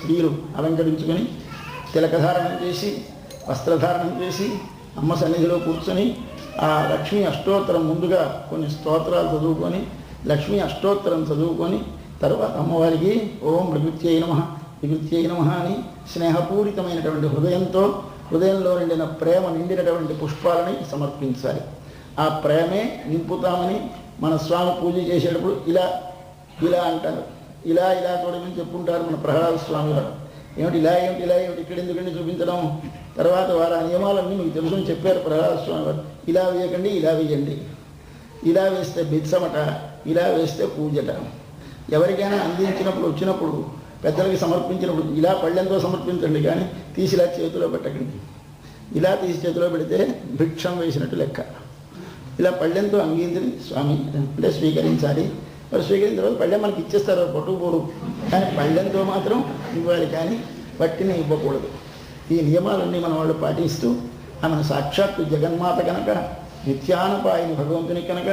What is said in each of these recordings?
స్త్రీలు అలంకరించుకొని తిలకధారణం చేసి వస్త్రధారణం చేసి అమ్మ సన్నిధిలో కూర్చొని ఆ లక్ష్మీ అష్టోత్తరం ముందుగా కొన్ని స్తోత్రాలు చదువుకొని లక్ష్మీ అష్టోత్తరం చదువుకొని తర్వాత అమ్మవారికి ఓం ప్రకృత్యై నమః వికృత్యై నమః అని స్నేహపూరితమైనటువంటి హృదయంలో నిండిన ప్రేమ నిండినటువంటి పుష్పాలని సమర్పించాలి. ఆ ప్రేమే నింపుతామని మన స్వామి పూజ చేసేటప్పుడు ఇలా అంటారు. ఇలా చూడమని చెప్పుకుంటారు మన ప్రహ్లాద స్వామి వారు. ఏమిటి ఇలా ఏమిటి ఇక్కడ ఎందుకండి చూపించడం? తర్వాత వారు ఆ నియమాలన్నీ మీకు తెలుసుని చెప్పారు ప్రహ్లాద స్వామి వారు. ఇలా వేయకండి, ఇలా వేయండి. ఇలా వేస్తే బిత్సమట, ఇలా వేస్తే పూజట. ఎవరికైనా అందించినప్పుడు వచ్చినప్పుడు పెద్దలకి సమర్పించినప్పుడు ఇలా పళ్ళెంతో సమర్పించండి, కానీ తీసి ఇలా చేతిలో పెట్టకండి. ఇలా తీసి చేతిలో పెడితే భిక్షం వేసినట్టు లెక్క. ఇలా పళ్ళెంతో అంగీకరి స్వామి అంటే స్వీకరించాలి. మరి స్వీకరించిన తర్వాత పళ్ళెం మనకి ఇచ్చేస్తారు, పట్టుకుపోరు. కానీ పళ్ళెంతో మాత్రం ఇవ్వాలి, కానీ వట్టిని ఇవ్వకూడదు. ఈ నియమాలన్నీ మన వాళ్ళు పాటిస్తూ ఆమెను సాక్షాత్తు జగన్మాత కనుక, నిత్యానుపాయని భగవంతుని కనుక,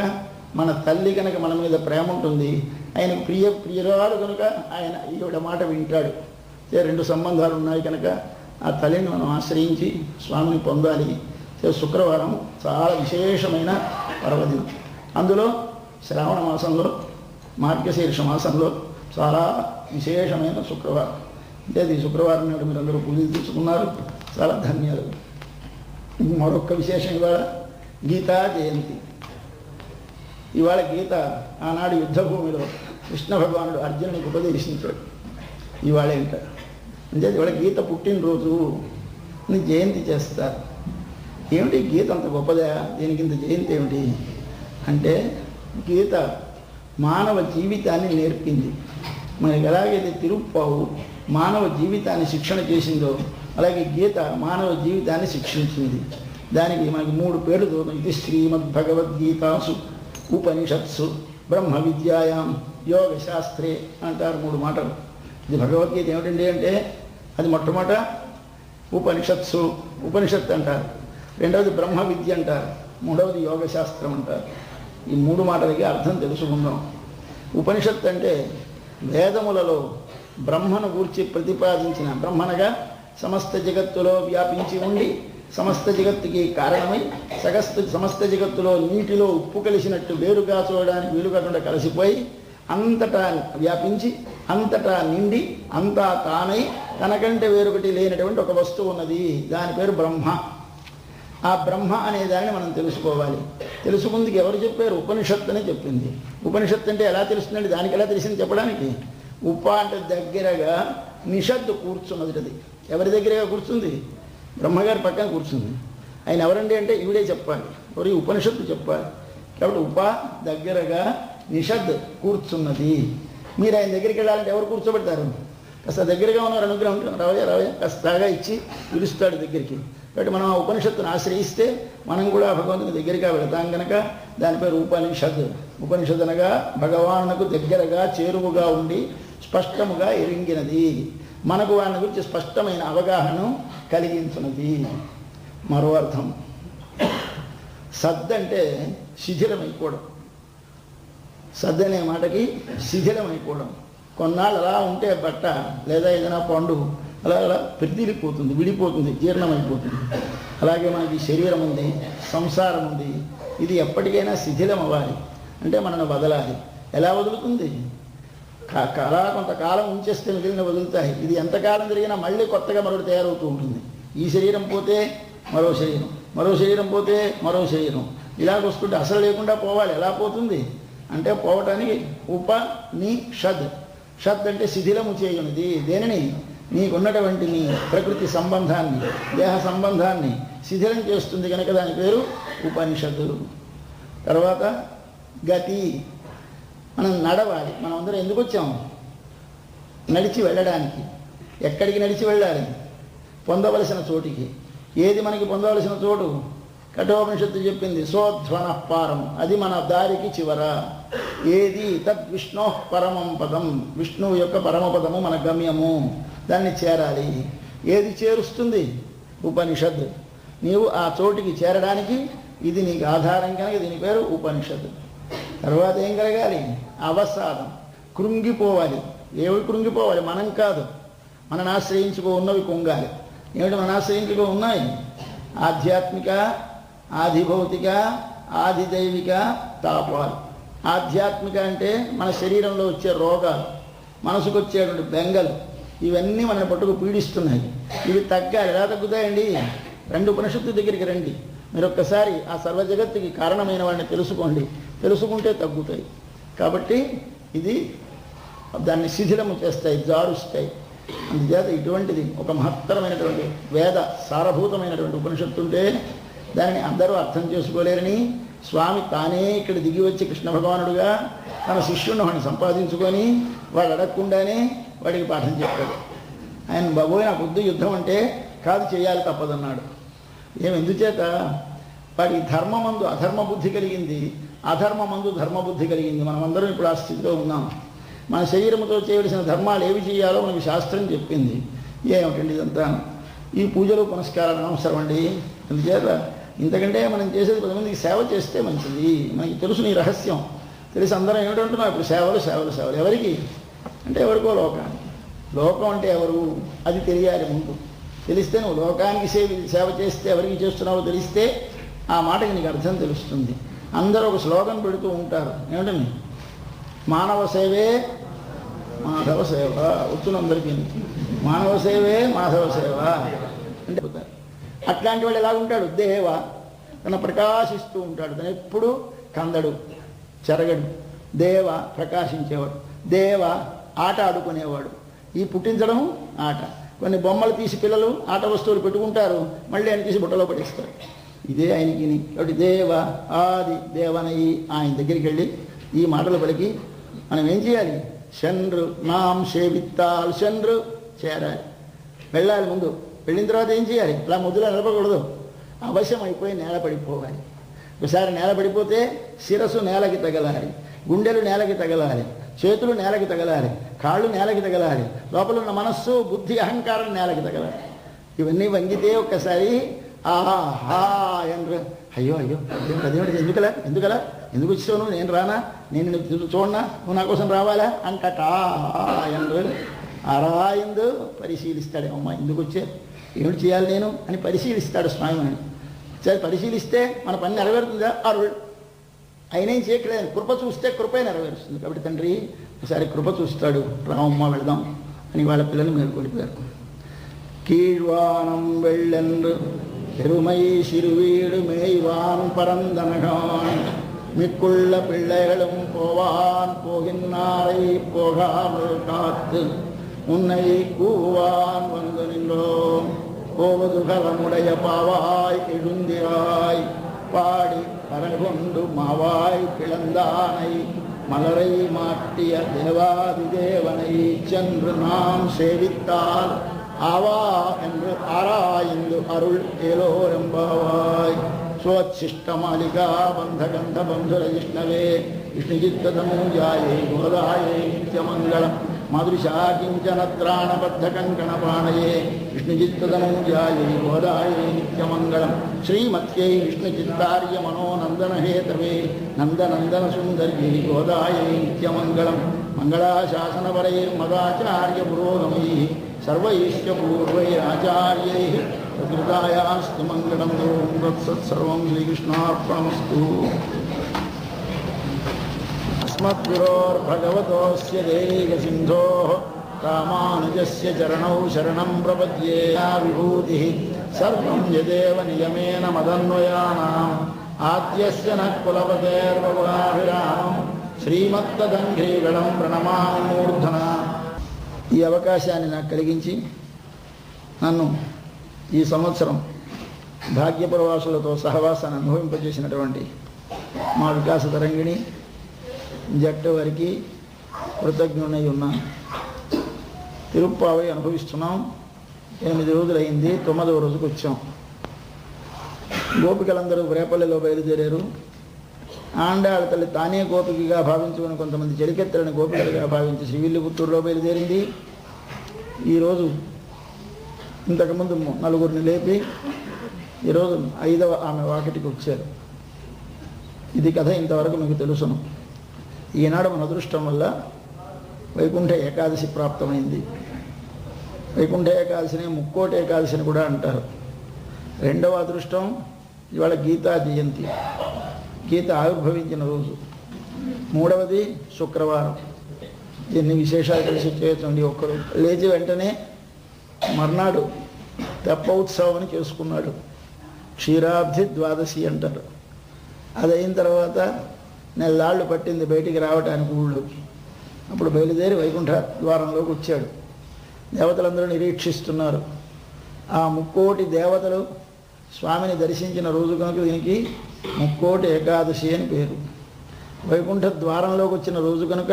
మన తల్లి కనుక మన మీద ప్రేమ ఉంటుంది. ఆయన ప్రియురాలు కనుక ఆయన ఈవిడ మాట వింటాడు. రెండు సంబంధాలు ఉన్నాయి కనుక ఆ తల్లిని మనం ఆశ్రయించి స్వామిని పొందాలి. శుక్రవారం చాలా విశేషమైన పర్వదినం. అందులో శ్రావణ మాసంలో మార్గశీర్ష మాసంలో చాలా విశేషమైన శుక్రవారం. అంటే అది శుక్రవారం నాడు మీరు అందరూ పూజలు తీసుకున్నారు, చాలా ధన్యాలు. మరొక విశేషం ఇవాళ గీతా జయంతి. ఇవాళ గీత ఆనాడు యుద్ధభూమిలో కృష్ణ భగవానుడు అర్జునునికి ఉపదేశించాడు. ఇవాళ ఏంట అంటే ఇవాళ గీత పుట్టినరోజు జయంతి చేస్తారు. ఏమిటి గీత అంత గొప్పదా, దీనికి ఇంత జయంతి ఏమిటి అంటే, గీత మానవ జీవితాన్ని నేర్పింది. మనకి ఎలాగైతే తిరుప్పావు మానవ జీవితాన్ని శిక్షణ చేసిందో, అలాగే గీత మానవ జీవితాన్ని శిక్షించింది. దానికి మనకి 3 పేర్లు దొరుకుతాయి. ఇది శ్రీమద్భగవద్గీతాసు ఉపనిషత్సు బ్రహ్మ విద్యాయాం యోగశాస్త్రే అంటారు 3 మాటలు. ఇది భగవద్గీత ఏమిటండి అంటే, అది మొట్టమొదట ఉపనిషత్తు అంటారు, రెండవది బ్రహ్మ విద్య అంటారు, మూడవది యోగశాస్త్రం అంటారు. ఈ 3 మాటలకి అర్థం తెలుసుకుందాం. ఉపనిషత్తు అంటే వేదములలో బ్రహ్మను గూర్చి ప్రతిపాదించిన, బ్రహ్మనగా సమస్త జగత్తులో వ్యాపించి ఉండి సమస్త జగత్తుకి కారణమై సమస్త జగత్తులో నీటిలో ఉప్పు కలిసినట్టు వేరుగా చూడడానికి వీలు కాకుండా కలిసిపోయి అంతటా వ్యాపించి అంతటా నిండి అంతా తానై తనకంటే వేరొకటి లేనటువంటి ఒక వస్తువు ఉన్నది. దాని పేరు బ్రహ్మ. ఆ బ్రహ్మ అనే దాన్ని మనం తెలుసుకోవాలి. తెలుసుకుందుకు ఎవరు చెప్పారు? ఉపనిషత్తు అని చెప్పింది. ఉపనిషత్తు అంటే ఎలా తెలుస్తుందండి? దానికి ఎలా తెలిసింది చెప్పడానికి? ఉప అంటే దగ్గరగా, నిషత్తు కూర్చున్నది. అది ఎవరి దగ్గరగా కూర్చుంది? బ్రహ్మగారి పక్కన కూర్చుంది. ఆయన ఎవరండి అంటే ఈవిడే చెప్పాలి, ఎవరి ఉపనిషత్తు చెప్పాలి. కాబట్టి ఉప దగ్గరగా, నిషద్ కూర్చున్నది. మీరు ఆయన దగ్గరికి వెళ్ళాలంటే ఎవరు కూర్చోబెడతారు? కాస్త దగ్గరగా ఉన్నారు అనుగ్రహం, రావయ్య కాస్తగా ఇచ్చి పిలుస్తాడు దగ్గరికి. కాబట్టి మనం ఆ ఉపనిషత్తును ఆశ్రయిస్తే మనం కూడా భగవంతుని దగ్గరగా వెళతాం కనుక దాని పేరు ఉపనిషద్. ఉపనిషద్ అనగా భగవానుకు దగ్గరగా చేరువుగా ఉండి స్పష్టముగా ఎరింగినది, మనకు వాని గురించి స్పష్టమైన అవగాహన కలిగించున్నది. మరో అర్థం సద్ అంటే శిథిలమైపోవడం. సద్ అనే మాటకి శిథిలమైపోవడం. కొన్నాళ్ళు అలా ఉంటే బట్ట లేదా ఏదైనా పండు అలా పెరిదిలిపోతుంది, విడిపోతుంది, జీర్ణమైపోతుంది. అలాగే మనకి శరీరం ఉంది, సంసారం ఉంది. ఇది ఎప్పటికైనా శిథిలం అవ్వాలి అంటే మనల్ని వదలాలి. ఎలా వదులుతుంది? అలా కొంతకాలం ఉంచేస్తే మిగిలిన వదులుతాయి. ఇది ఎంతకాలం జరిగినా మళ్ళీ కొత్తగా మరొకటి తయారవుతూ ఉంటుంది. ఈ శరీరం పోతే మరో శరీరం, మరో శరీరం పోతే మరో శరీరం, ఇలాగొస్తుంటే అసలు లేకుండా పోవాలి. ఎలా పోతుంది అంటే పోవటానికి ఉపనిషద్. షద్ అంటే శిథిలము చేయనిది. దేనిని? నీకున్నటువంటి నీ ప్రకృతి సంబంధాన్ని, దేహ సంబంధాన్ని శిథిలం చేస్తుంది కనుక దాని పేరు ఉపనిషత్తు. తర్వాత గతి. మనం నడవాలి. మనం అందరం ఎందుకు వచ్చాము? నడిచి వెళ్ళడానికి. ఎక్కడికి నడిచి వెళ్ళాలి? పొందవలసిన చోటికి. ఏది మనకి పొందవలసిన చోటు? కఠోపనిషత్తు చెప్పింది సోధ్వన పారం, అది మన దారికి చివర. ఏది? తద్విష్ణో పరమం పదం, విష్ణువు యొక్క పరమపదము మన గమ్యము, దాన్ని చేరాలి. ఏది చేరుస్తుంది? ఉపనిషద్. నీవు ఆ చోటికి చేరడానికి ఇది నీకు ఆధారం కనుక దీని పేరు ఉపనిషద్. తర్వాత ఏం కలగాలి? అవసాదం. కృంగిపోవాలి. ఏవి కృంగిపోవాలి? మనం కాదు. మనని ఆశ్రయించుకో ఉన్నవి కొంగాలి. ఏమిటి మన ఆశ్రయించుకో ఉన్నాయి? ఆధ్యాత్మిక, ఆధిభౌతిక, ఆదిదైవిక తాపాలు. ఆధ్యాత్మిక అంటే మన శరీరంలో వచ్చే రోగాలు, మనసుకు వచ్చేటువంటి బెంగలు, ఇవన్నీ మనని పట్టుకు పీడిస్తున్నాయి. ఇవి తగ్గాలి. ఎలా తగ్గుతాయండి? రెండు ఉపనిషత్తు దగ్గరికి రండి. మీరు ఒక్కసారి ఆ సర్వ జగత్తుకి కారణమైన వాడిని తెలుసుకోండి. తెలుసుకుంటే తగ్గుతాయి. కాబట్టి ఇది దాన్ని శిథిలము చేస్తాయి, జారుస్తాయి. అందుచేత ఇటువంటిది ఒక మహత్తరమైనటువంటి వేద సారభూతమైనటువంటి ఉపనిషత్తు ఉంటే దానిని అందరూ అర్థం చేసుకోలేరని స్వామి తానే ఇక్కడ దిగి వచ్చి కృష్ణ భగవానుడుగా తన శిష్యుడిని వాడిని సంపాదించుకొని వాడు అడగకుండానే వాడికి పాఠం చెప్పాడు. ఆయన బాబోయ్ నాకు వద్దు యుద్ధం అంటే, కాదు చేయాలి తప్పదన్నాడు. ఎందుచేత వాడికి ధర్మమందు అధర్మ బుద్ధి కలిగింది, అధర్మమందు ధర్మబుద్ధి కలిగింది. మనమందరం ఇప్పుడు ఆ స్థితిలో ఉన్నాం. మన శరీరంతో చేయవలసిన ధర్మాలు ఏవి చేయాలో మనకి శాస్త్రం చెప్పింది. ఏమిటండి ఇదంతా? ఈ పూజలు పునస్కారాలు అనవసరం అండి. అందుచేత ఇంతకంటే మనం చేసేది 10 మందికి సేవ చేస్తే మంచిది. మనకి తెలుసు నీ రహస్యం, తెలిసి అందరం ఏమిటంటున్నాం ఇప్పుడు సేవలు సేవలు సేవలు. ఎవరికి అంటే ఎవరికో లోకానికి. లోకం అంటే ఎవరు అది తెలియాలి ముందు. తెలిస్తే నువ్వు లోకానికి సేవ చేస్తే ఎవరికి చేస్తున్నావో తెలిస్తే ఆ మాటకి నీకు అర్థం తెలుస్తుంది. అందరూ ఒక శ్లోకం పెడుతూ ఉంటారు. ఏమిటని? మానవ సేవే మాధవ సేవ. వచ్చునందరికీ మానవ సేవే మాధవ సేవ అంటే అట్లాంటి వాడు ఎలాగుంటాడు? దేవ తన ప్రకాశిస్తూ ఉంటాడు. తను ఎప్పుడు కందడు, చెరగడు. దేవ ప్రకాశించేవాడు. దేవ ఆట ఆడుకునేవాడు. ఈ పుట్టించడం ఆట. కొన్ని బొమ్మలు తీసి పిల్లలు ఆట వస్తువులు పెట్టుకుంటారు, మళ్ళీ ఆయన తీసి బుట్టలో పడేస్తారు. ఇదే ఆయనకి. కాబట్టి దేవ ఆది దేవనయి ఆయన దగ్గరికి వెళ్ళి ఈ మాటలు పలికి మనం ఏం చేయాలి? శండ్రు నాం సేవిత్తాల్ శండ్రు చేరాలి, వెళ్ళాలి. ముందు వెళ్ళిన తర్వాత ఏం చేయాలి? అలా ముద్దులో నిలబడకూడదు. అవశ్యం అయిపోయి నేల పడిపోవాలి. ఒకసారి నేల పడిపోతే శిరస్సు నేలకి తగలాలి, గుండెలు నేలకి తగలాలి, చేతులు నేలకి తగలాలి, కాళ్ళు నేలకి తగలాలి, లోపల ఉన్న మనస్సు బుద్ధి అహంకారం నేలకి తగలాలి. ఇవన్నీ వంగితే ఒక్కసారి ఆహా ఎండ్రు అయ్యో అయ్యో అదేమిటి ఎందుకలా ఎందుకు వచ్చావు? నేను రానా? నేను చూడనా? నువ్వు నా కోసం రావాలా అంటటా ఎండ్రు అరాయిందు పరిశీలిస్తాడేమమ్మా. ఎందుకు వచ్చే, ఏమిటి చేయాలి నేను అని పరిశీలిస్తాడు స్వామి. సరే పరిశీలిస్తే మన పని నెరవేరుతుందా? అరుள் అయినేం చేయట్లేదు. కృప చూస్తే కృపే నెరవేరుస్తుంది. కాబట్టి తండ్రి ఒకసారి కృప చూస్తాడు. రామమ్మ వెళదాం అని వాళ్ళ పిల్లలు మేలుకొలిపారు. కీழ்వానం వెళ్ళెండ్రు பெருமை சிறுவீடு மேய்வான் பரந்தனகான் மிக்குள்ள பிள்ளைகளும் போவான் போகின்னாரை போகாமல் காத்து உன்னை கூவான் வந்து நின்றோம். போவது கலமுடைய பாவாய் எழுந்திராய் பாடி கரகொண்டு மாவாய் கிளந்தானை மலரை மாட்டிய தேவாதி தேவனை சென்று நாம் சேவித்தால் ஆவா என்று ஆராய்ந்து அருள் ஏலோரெம்பாவாய். ஸ்வச்சிஷ்டமாலிகா பந்தகந்த பந்துர விஷ்ணவே விஷ்ணுஜித்ததமூஜாயை கோதாயை நித்யமங்கலம். மாதுஷா கிஞ்சனத்ராணபத்த கங்கணபாணயே விஷ்ணுஜித்ததமூஜாயை கோதாயை நித்யமங்கலம். ஸ்ரீமத்யை விஷ்ணுச்சித்தாரிய மனோநந்தனஹேதவே நந்தநந்தன சுந்தர்யை கோதாயை நித்யமங்கலம். மங்களாசாசனபரைர்மதாச்சாரிய புரோகமைः सर्वैश्च पूर्वैराचार्यैः प्रकृतायास्तु मङ्गलम्. ओं तत्सत् सर्वं श्रीकृष्णार्पणमस्तु. अस्मद्गुरोर्भगवतोऽस्य दैकसिन्धोः रामानुजस्य चरणौ शरणं प्रपद्ये. विभूतिः सर्वं यदेव नियमेन मदन्वयानाम् आद्यस्य नः कुलपतेर्वगुणाभिरामम् श्रीमत्तदङ्घ्रीगणं प्रणमामि मूर्धना. ఈ అవకాశాన్ని నాకు కలిగించి నన్ను ఈ సంవత్సరం భాగ్యపురవాసులతో సహవాసాన్ని అనుభవింపజేసినటువంటి మా వికాస తరంగిణి జట్టు వారికి కృతజ్ఞునై ఉన్నాను. తిరుప్పావై అనుభవిస్తున్నాం. 8 రోజులైంది. 9వ రోజుకు వచ్చాం. గోపికలందరూ రేపల్లెలో బయలుదేరారు. ఆండాళ్ళ తల్లి తానే గోపికగా భావించుకుని కొంతమంది చెలికెత్తలని గోపికలుగా భావించి శ్రీవిల్లిపుత్తూరులో బయలుదేరింది. ఈరోజు ఇంతకుముందు 4 లేపి ఈరోజు 5వ ఆమె వాకిటికి వచ్చారు. ఇది కథ ఇంతవరకు మీకు తెలుసును. ఈనాడు మన అదృష్టం వల్ల వైకుంఠ ఏకాదశి ప్రాప్తమైంది. వైకుంఠ ఏకాదశిని ముక్కోటి ఏకాదశిని కూడా అంటారు. రెండవ అదృష్టం ఇవాళ గీతా జయంతి, గీత ఆవిర్భవించిన రోజు. మూడవది శుక్రవారం. దీన్ని విశేషాలు కలిసి చేయొచ్చండి. ఒక్కరు లేచి వెంటనే మర్నాడు తెప్ప ఉత్సవం అని చేసుకున్నాడు. క్షీరాబ్ధి ద్వాదశి అంటారు. అది అయిన తర్వాత నెల్లాళ్ళు పట్టింది బయటికి రావటానికి ఊళ్ళోకి. అప్పుడు బయలుదేరి వైకుంఠ ద్వారంలోకి వచ్చాడు. దేవతలందరూ నిరీక్షిస్తున్నారు. ఆ ముక్కోటి దేవతలు స్వామిని దర్శించిన రోజు కనుక దీనికి ముక్కోటి ఏకాదశి అని పేరు. వైకుంఠ ద్వారంలోకి వచ్చిన రోజు కనుక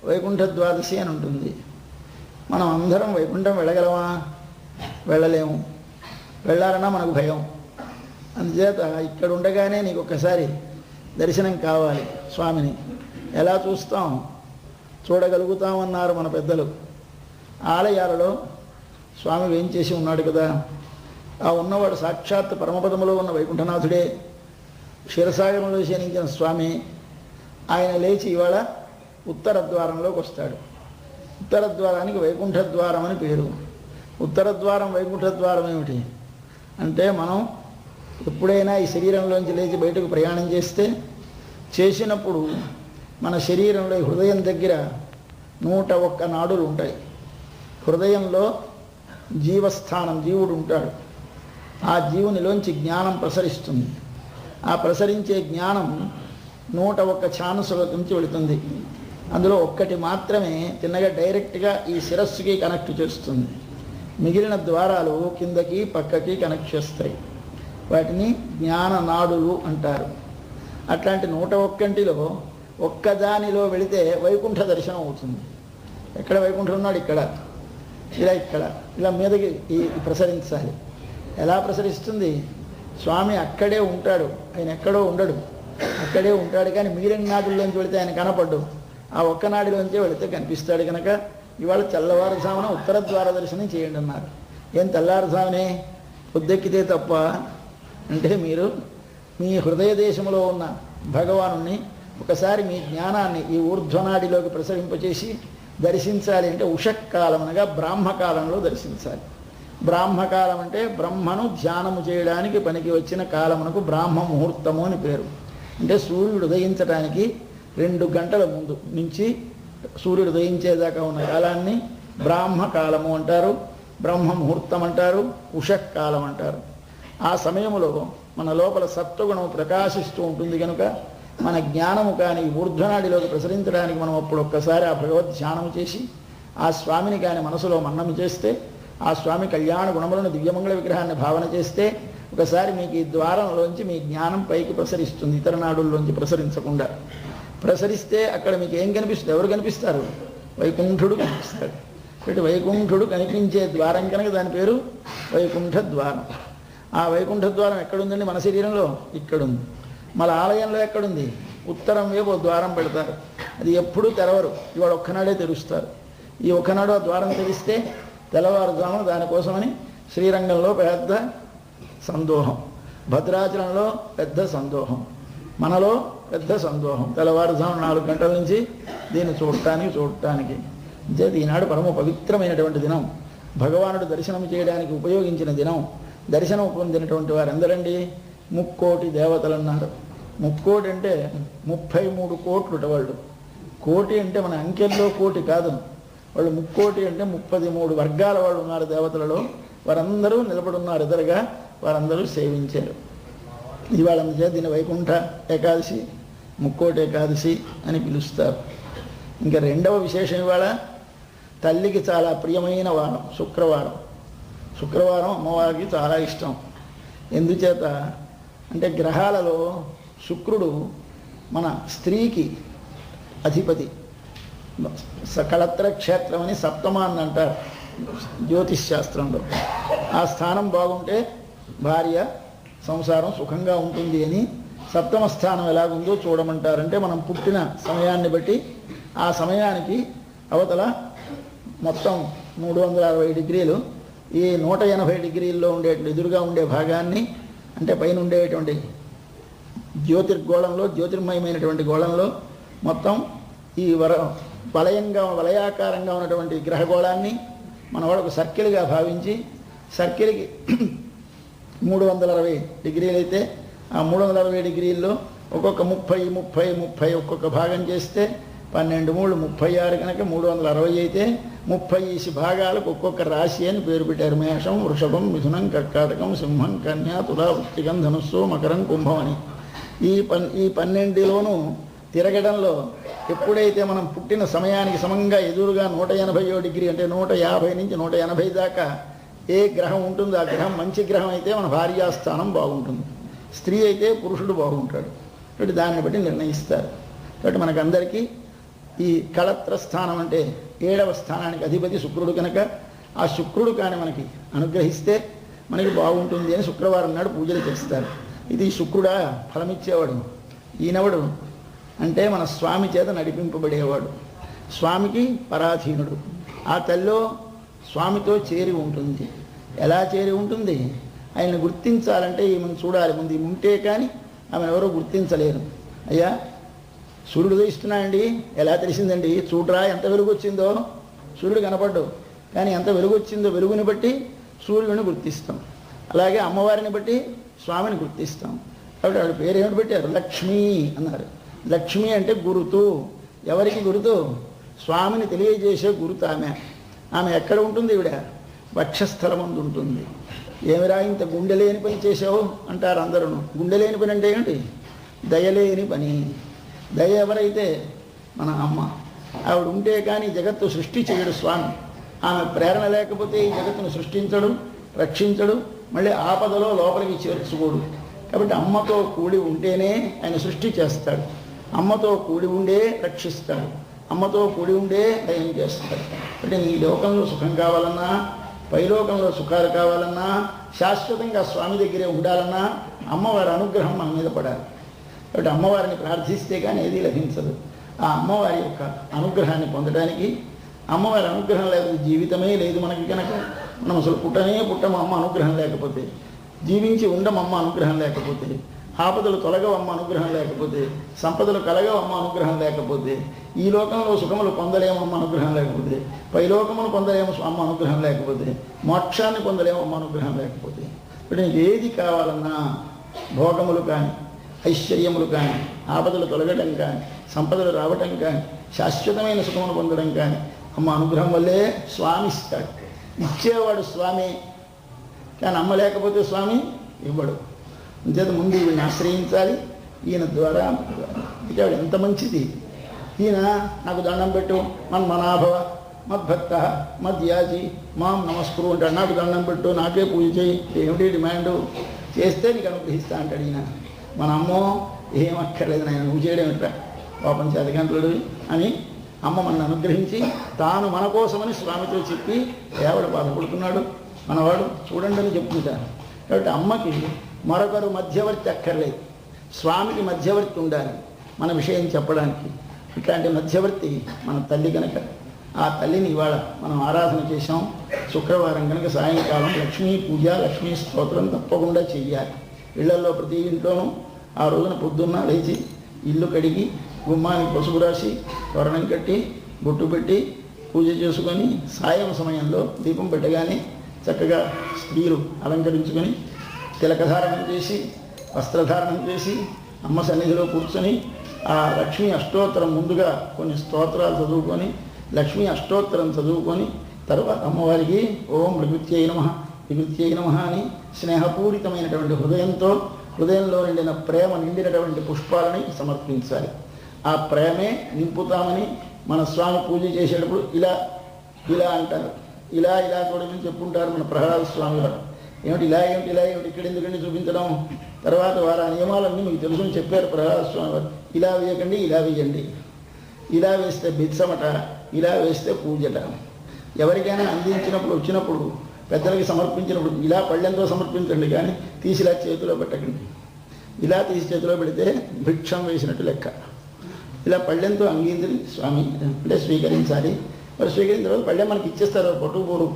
వైకుంఠ ద్వాదశి అని ఉంటుంది. మనం అందరం వైకుంఠం వెళ్ళగలమా? వెళ్ళలేము. వెళ్ళాలన్నా మనకు భయం. అందుచేత ఇక్కడ ఉండగానే నీకు ఒక్కసారి దర్శనం కావాలి స్వామిని. ఎలా చూస్తాం? చూడగలుగుతామన్నారు మన పెద్దలు. ఆలయాలలో స్వామి వేంచేసి ఉన్నాడు కదా. ఆ ఉన్నవాడు సాక్షాత్ పరమపదములో ఉన్న వైకుంఠనాథుడే. క్షీరసాగరంలో శయనించిన స్వామి. ఆయన లేచి ఇవాళ ఉత్తర ద్వారంలోకి వస్తాడు. ఉత్తర ద్వారానికి వైకుంఠ ద్వారం అని పేరు. ఉత్తర ద్వారం వైకుంఠ ద్వారం ఏమిటి అంటే, మనం ఎప్పుడైనా ఈ శరీరంలోంచి లేచి బయటకు ప్రయాణం చేసినప్పుడు మన శరీరంలో హృదయం దగ్గర 101 నాడులు ఉంటాయి. హృదయంలో జీవస్థానం, జీవుడు ఉంటాడు. ఆ జీవునిలోంచి జ్ఞానం ప్రసరిస్తుంది. ఆ ప్రసరించే జ్ఞానం 101 ఛానసుల నుంచి వెళుతుంది. అందులో ఒక్కటి మాత్రమే తిన్నగా డైరెక్ట్గా ఈ శిరస్సుకి కనెక్ట్ చేస్తుంది. మిగిలిన ద్వారాలు కిందకి పక్కకి కనెక్ట్ చేస్తాయి. వాటిని జ్ఞాననాడులు అంటారు. అట్లాంటి 101లో ఒక్కదానిలో వెళితే వైకుంఠ దర్శనం అవుతుంది. ఎక్కడ వైకుంఠం ఉన్నాడు? ఇక్కడ, ఇలా మీదకి ప్రసరించాలి. ఎలా ప్రసరిస్తుంది? స్వామి అక్కడే ఉంటాడు, ఆయన ఎక్కడో ఉండడు, అక్కడే ఉంటాడు. కానీ మిగిలిన నాడుల్లోంచి వెళితే ఆయన కనపడ్డు. ఆ ఒక్క నాడిలోంచే వెళితే కనిపిస్తాడు. కనుక ఇవాళ తెల్లవారుజామున ఉత్తర ద్వార దర్శనం చేయండి అన్నారు. ఏం తెల్లారుజామునే పొద్దెక్కితే తప్ప అంటే, మీరు మీ హృదయ దేశంలో ఉన్న భగవానుని ఒకసారి మీ జ్ఞానాన్ని ఈ ఊర్ధ్వనాడిలోకి ప్రసరింపచేసి దర్శించాలి అంటే ఉషక్కాలం అనగా బ్రాహ్మకాలంలో దర్శించాలి. బ్రాహ్మకాలం అంటే బ్రహ్మను ధ్యానము చేయడానికి పనికి వచ్చిన కాలమునకు బ్రాహ్మ ముహూర్తము అని పేరు. అంటే సూర్యుడు ఉదయించడానికి 2 గంటల ముందు నుంచి సూర్యుడు ఉదయించేదాకా ఉన్న కాలాన్ని బ్రాహ్మకాలము అంటారు, బ్రహ్మ ముహూర్తం అంటారు, ఉషక్కాలం అంటారు. ఆ సమయంలో మన లోపల సత్వగుణం ప్రకాశిస్తూ ఉంటుంది. కనుక మన జ్ఞానము కానీ ఊర్ధ్వనాడిలోకి ప్రసరించడానికి మనం అప్పుడు ఒక్కసారి ఆ భగవద్ ధ్యానం చేసి ఆ స్వామిని కానీ మనసులో మన్నము చేస్తే, ఆ స్వామి కళ్యాణ గుణములను దివ్యమంగళ విగ్రహాన్ని భావన చేస్తే ఒకసారి మీకు ఈ ద్వారంలోంచి మీ జ్ఞానం పైకి ప్రసరిస్తుంది. ఇతర నాడుల్లోంచి ప్రసరించకుండా ప్రసరిస్తే అక్కడ మీకు ఏం కనిపిస్తుంది? ఎవరు కనిపిస్తారు? వైకుంఠుడు కనిపిస్తాడు. ఇటు వైకుంఠుడు కనిపించే ద్వారం కనుక దాని పేరు వైకుంఠ ద్వారం. ఆ వైకుంఠ ద్వారం ఎక్కడుందండి? మన శరీరంలో ఇక్కడుంది. మన ఆలయంలో ఎక్కడుంది? ఉత్తరం వైపు ద్వారం పెడతారు. అది ఎప్పుడూ తెరవరు, ఇవాళ ఒక్కనాడే తెరుస్తారు. ఈ ఒక్కనాడు ఆ ద్వారం తెరిస్తే తెల్లవారుజామున దానికోసమని శ్రీరంగంలో పెద్ద సందోహం, భద్రాచలంలో పెద్ద సందోహం, మనలో పెద్ద సందోహం. తెల్లవారుజామున 4 గంటల నుంచి దీన్ని చూడటానికి అంటే ఈనాడు పరమ పవిత్రమైనటువంటి దినం. భగవానుడు దర్శనం చేయడానికి ఉపయోగించిన దినం. దర్శనం పొందినటువంటి వారెందరండి? 3 కోటి దేవతలు అన్నారు. 3 కోటి అంటే 33 కోట్లు వాళ్ళు. కోటి అంటే మన అంకెల్లో కోటి కాదు. వాళ్ళు 3 కోటి అంటే 33 వర్గాల వాళ్ళు ఉన్నారు దేవతలలో. వారందరూ నిలబడున్నారు ఎదురుగా, వారందరూ సేవించారు. ఇవాళ అందుచేత దీన్ని వైకుంఠ ఏకాదశి, ముక్కోటి ఏకాదశి అని పిలుస్తారు. ఇంకా రెండవ విశేషం, ఇవాళ తల్లికి చాలా ప్రియమైన వారం శుక్రవారం. శుక్రవారం అమ్మవారికి చాలా ఇష్టం. ఎందుచేత అంటే గ్రహాలలో శుక్రుడు మన స్త్రీకి అధిపతి. కళత్ర క్షేత్రం అని సప్తమాన్ని అంటారు జ్యోతిష్ శాస్త్రంలో. ఆ స్థానం బాగుంటే భార్య సంసారం సుఖంగా ఉంటుంది అని సప్తమ స్థానం ఎలాగుందో చూడమంటారంటే, మనం పుట్టిన సమయాన్ని బట్టి ఆ సమయానికి అవతల మొత్తం 360 డిగ్రీలు, ఈ 180 డిగ్రీల్లో ఎదురుగా ఉండే భాగాన్ని అంటే పైన ఉండేటువంటి జ్యోతిర్గోళంలో, జ్యోతిర్మయమైనటువంటి గోళంలో మొత్తం ఈ వలయాకారంగా ఉన్నటువంటి గ్రహగోళాన్ని మనవాడు ఒక సర్కిల్గా భావించి సర్కిల్కి 360 డిగ్రీలు అయితే ఆ 360 డిగ్రీల్లో ఒక్కొక్క 30 30 30 ఒక్కొక్క భాగం చేస్తే 12 3 36 కనుక 360 అయితే 30 భాగాలకు ఒక్కొక్క రాశి అని పేరు పెట్టారు. మేషం, వృషభం, మిథునం, కర్కాటకం, సింహం, కన్యా, తులా, వృశ్చికం, ధనుస్సు, మకరం, కుంభం అని ఈ 12లోనూ తిరగడంలో ఎప్పుడైతే మనం పుట్టిన సమయానికి సమంగా ఎదురుగా 180 డిగ్రీ అంటే 150 నుంచి 180 దాకా ఏ గ్రహం ఉంటుందో ఆ గ్రహం మంచి గ్రహం అయితే మన భార్యాస్థానం బాగుంటుంది, స్త్రీ అయితే పురుషుడు బాగుంటాడు. కాబట్టి దాన్ని బట్టి నిర్ణయిస్తారు. కాబట్టి మనకందరికీ ఈ కళత్ర స్థానం అంటే 7వ స్థానానికి అధిపతి శుక్రుడు కనుక ఆ శుక్రుడు కానీ మనకి అనుగ్రహిస్తే మనకి బాగుంటుంది అని శుక్రవారం నాడు పూజలు చేస్తారు. ఇది శుక్రుడా ఫలమిచ్చేవాడు, ఈయనవడు అంటే మన స్వామి చేత నడిపింపబడేవాడు, స్వామికి పరాధీనుడు. ఆ తల్లో స్వామితో చేరి ఉంటుంది. ఎలా చేరి ఉంటుంది? ఆయన్ని గుర్తించాలంటే ఈమెను చూడాలి, ముందు ఈమె ఉంటే కానీ ఆమెను ఎవరో గుర్తించలేరు. అయ్యా సూర్యుడు ఉదయిస్తున్నాయండి, ఎలా తెలిసిందండి? చూడరా ఎంత వెలుగు వచ్చిందో. సూర్యుడు కనపడ్డు కానీ ఎంత వెలుగు వచ్చిందో వెలుగుని బట్టి సూర్యుడిని గుర్తిస్తాం. అలాగే అమ్మవారిని బట్టి స్వామిని గుర్తిస్తాం. కాబట్టి ఆవిడ పేరు ఏమిటి పెట్టారు? లక్ష్మీ అన్నారు. లక్ష్మి అంటే గురుతు. ఎవరికి గురుతు? స్వామిని తెలియజేసే గురుతు ఆమె. ఆమె ఎక్కడ ఉంటుంది? ఈవిడ వక్షస్థలం ముందు ఉంటుంది. ఏమిరా ఇంత గుండెలేని పని చేసావు అంటారు అందరూ. గుండెలేని పని అంటే ఏంటి? దయలేని పని. దయ ఎవరైతే? మన అమ్మ. ఆవిడ ఉంటే కానీ జగత్తు సృష్టి చేయడు స్వామి. ఆమె ప్రేరణ లేకపోతే ఈ జగత్తును సృష్టించడు, రక్షించడు, మళ్ళీ ఆపదలో లోపలికి చేర్చుకోడు. కాబట్టి అమ్మతో కూడి ఉంటేనే ఆయన సృష్టి చేస్తాడు, అమ్మతో కూడి ఉండే రక్షిస్తాడు, అమ్మతో కూడి ఉండే దయం చేస్తాడు. అంటే ఈ లోకంలో సుఖం కావాలన్నా, పైలోకంలో సుఖాలు కావాలన్నా, శాశ్వతంగా స్వామి దగ్గరే ఉండాలన్నా అమ్మవారి అనుగ్రహం మన మీద పడాలి. కాబట్టి అమ్మవారిని ప్రార్థిస్తే కానీ ఏది లభించదు. ఆ అమ్మవారి యొక్క అనుగ్రహాన్ని పొందడానికి, అమ్మవారి అనుగ్రహం లేకపోతే జీవితమే లేదు మనకి. కనుక మనం అసలు పుట్టము అమ్మ అనుగ్రహం లేకపోతే, జీవించి ఉండమమ్మ అనుగ్రహం లేకపోతే, ఆపదలు తొలగవమ్మ అనుగ్రహం లేకపోతే, సంపదలు కలగవమ్మ అనుగ్రహం లేకపోతే, ఈ లోకంలో సుఖములు పొందలేము అమ్మ అనుగ్రహం లేకపోతే, పైలోకమును పొందలేము అమ్మ అనుగ్రహం లేకపోతే, మోక్షాన్ని పొందలేము అమ్మ అనుగ్రహం లేకపోతే. ఇప్పుడు నీకు ఏది కావాలన్నా, భోగములు కానీ, ఐశ్వర్యములు కానీ, ఆపదలు తొలగడం కానీ, సంపదలు రావటం కానీ, శాశ్వతమైన సుఖమును పొందడం కానీ అమ్మ అనుగ్రహం వల్లే స్వామి ఇస్తాడు. ఇచ్చేవాడు స్వామి, కానీ అమ్మ లేకపోతే స్వామి ఇవ్వడు. అంచేత ముందు వీడిని ఆశ్రయించాలి. ఈయన ద్వారా ఇక ఎంత మంచిది. ఈయన నాకు దండం పెట్టు, మన్మనాభవ మద్భక్త మద్యాజి మాం నమస్కురు అంటాడు. నాకు దండం పెట్టు, నాకే పూజ చేయి, ఏమిటి డిమాండు, చేస్తే నీకు అనుగ్రహిస్తా అంటాడు ఈయన. మన అమ్మో ఏం అక్కర్లేదు నాయన, నువ్వు చేయడం ఎట్లా, పాపం చేతగంటలుడు అని అమ్మ మనల్ని అనుగ్రహించి తాను మన కోసమని స్వామితో చెప్పి ఎవడు బాధపడుతున్నాడు మనవాడు చూడండి అని చెప్పుకుంటారు. కాబట్టి అమ్మకి మరొకరు మధ్యవర్తి అక్కర్లేదు, స్వామికి మధ్యవర్తి ఉండాలి మన విషయం చెప్పడానికి. ఇట్లాంటి మధ్యవర్తి మన తల్లి కనుక ఆ తల్లిని ఇవాళ మనం ఆరాధన చేశాం. శుక్రవారం కనుక సాయంకాలం లక్ష్మీ పూజ, లక్ష్మీ స్తోత్రం తప్పకుండా చెయ్యాలి. ఇళ్లలో ప్రతి ఇంట్లోనూ ఆ రోజున పొద్దున్న లేచి ఇల్లు కడిగి గుమ్మానికి పసుపు రాసి తోరణం కట్టి బొట్టు పెట్టి పూజ చేసుకొని సాయం సమయంలో దీపం పెట్టగానే చక్కగా స్త్రీలు అలంకరించుకొని తిలకధారణం చేసి వస్త్రధారణం చేసి అమ్మ సన్నిధిలో కూర్చొని ఆ లక్ష్మీ అష్టోత్తరం ముందుగా కొన్ని స్తోత్రాలు చదువుకొని లక్ష్మీ అష్టోత్తరం చదువుకొని తర్వాత అమ్మవారికి ఓం ప్రకృత్యై నమః వికృత్యై నమః అని స్నేహపూరితమైనటువంటి హృదయంలో నిండిన ప్రేమ నిండినటువంటి పుష్పాలని సమర్పించాలి. ఆ ప్రేమే నింపుతామని మన స్వామి పూజ చేసేటప్పుడు ఇలా అంటారు. ఇలా చూడమని చెప్పుకుంటారు మన ప్రహ్లాద స్వామి వారు. ఏమిటి ఇలా ఏమిటి ఇక్కడ ఎందుకండి చూపించడం? తర్వాత వారు ఆ నియమాలన్నీ మీకు తెలుసుని చెప్పారు ప్రహ్లాద స్వామి వారు. ఇలా వేయకండి, ఇలా వేయండి, ఇలా వేస్తే బిత్సమట, ఇలా వేస్తే పూజట. ఎవరికైనా అందించినప్పుడు వచ్చినప్పుడు పెద్దలకి సమర్పించినప్పుడు ఇలా పళ్ళెంతో సమర్పించండి, కానీ తీసి ఇలా చేతిలో పెట్టకండి. ఇలా తీసి చేతిలో పెడితే భిక్షం వేసినట్టు లెక్క. ఇలా పళ్ళెంతో అంగీకరి స్వామి అంటే స్వీకరించాలి. మరి స్వీకరించిన తర్వాత పళ్ళెం మనకి ఇచ్చేస్తారు పట్టుపోరు,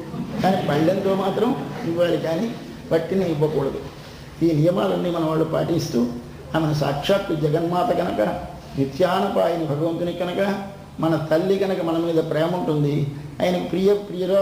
కానీ పళ్ళెంతో మాత్రం ఇవ్వాలి, కానీ పట్టిని ఇవ్వకూడదు. ఈ నియమాలన్నీ మన వాళ్ళు పాటిస్తూ ఆమెను సాక్షాత్తు జగన్మాత కనుక, నిత్యానపాయని భగవంతుని కనుక, మన తల్లి కనుక మన మీద ప్రేమ ఉంటుంది. ఆయనకు ప్రియరా